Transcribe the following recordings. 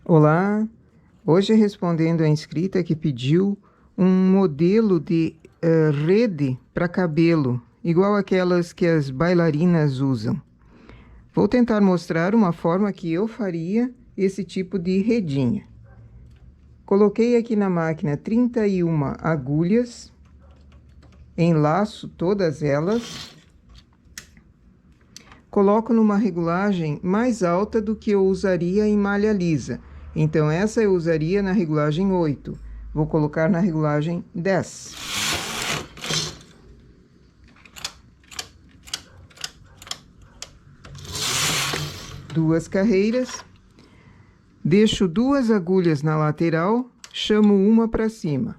Olá, hoje respondendo a inscrita que pediu um modelo de rede para cabelo, igual aquelas que as bailarinas usam. Vou tentar mostrar uma forma que eu faria esse tipo de redinha. Coloquei aqui na máquina 31 agulhas, enlaço todas elas. Coloco numa regulagem mais alta do que eu usaria em malha lisa. Então, essa eu usaria na regulagem 8. Vou colocar na regulagem 10. Duas carreiras. Deixo duas agulhas na lateral, chamo uma para cima.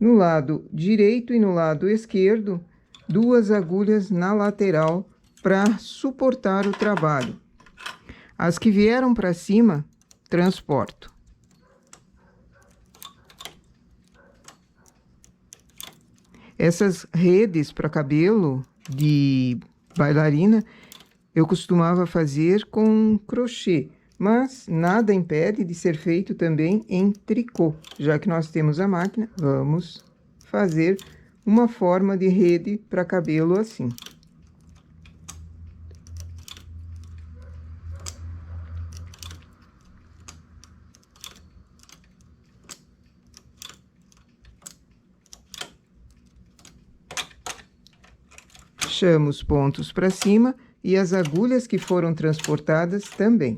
No lado direito e no lado esquerdo, duas agulhas na lateral para suportar o trabalho. As que vieram para cima, transporto. Essas redes para cabelo de bailarina, eu costumava fazer com crochê, mas nada impede de ser feito também em tricô. Já que nós temos a máquina, vamos fazer uma forma de rede para cabelo assim. Chamo os pontos para cima e as agulhas que foram transportadas também.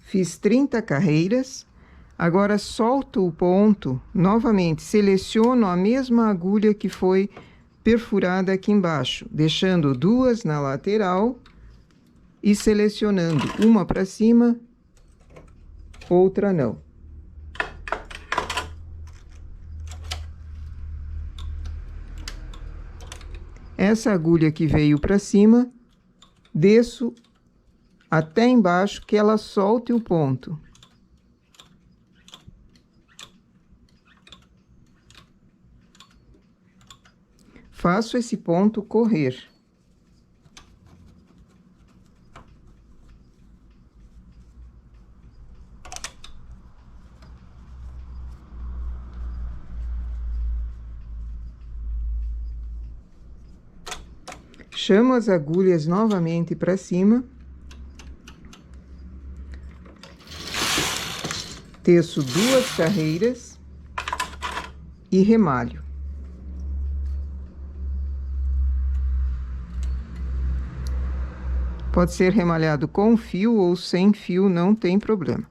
Fiz 30 carreiras, agora solto o ponto, novamente seleciono a mesma agulha que foi perfurada aqui embaixo, deixando duas na lateral e selecionando uma para cima, outra não. Essa agulha que veio para cima, desço até embaixo que ela solte o ponto. Faço esse ponto correr. Chamo as agulhas novamente para cima. Teço duas carreiras e remalho. Pode ser remalhado com fio ou sem fio, não tem problema.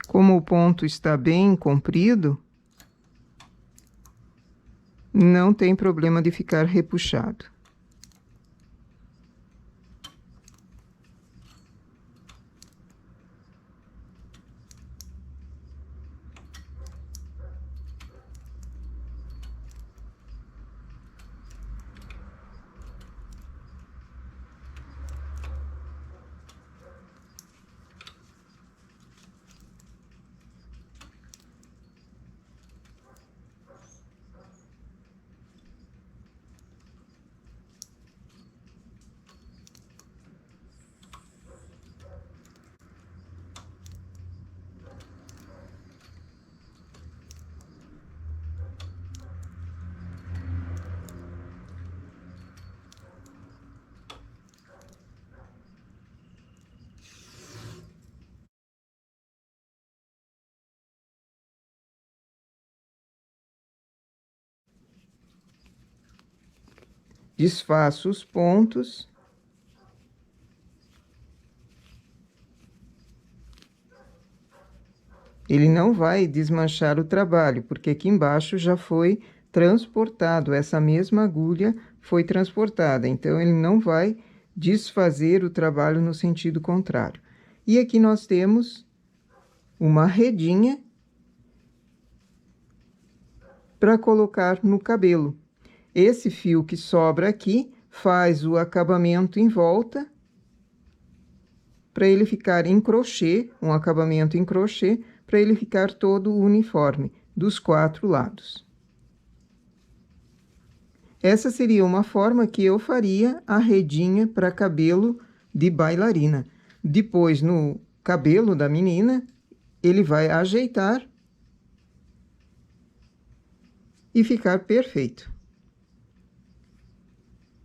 Como o ponto está bem comprido, não tem problema de ficar repuxado. Desfaço os pontos. Ele não vai desmanchar o trabalho, porque aqui embaixo já foi transportado, essa mesma agulha foi transportada, então ele não vai desfazer o trabalho no sentido contrário. E aqui nós temos uma redinha para colocar no cabelo. Esse fio que sobra aqui faz o acabamento em volta, para ele ficar em crochê, um acabamento em crochê, para ele ficar todo uniforme, dos 4 lados. Essa seria uma forma que eu faria a redinha para cabelo de bailarina. Depois, no cabelo da menina, ele vai ajeitar e ficar perfeito.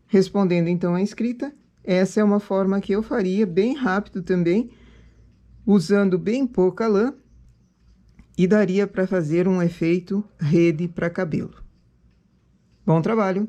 Respondendo então à inscrita, essa é uma forma que eu faria bem rápido também, usando bem pouca lã, e daria para fazer um efeito rede para cabelo. Bom trabalho!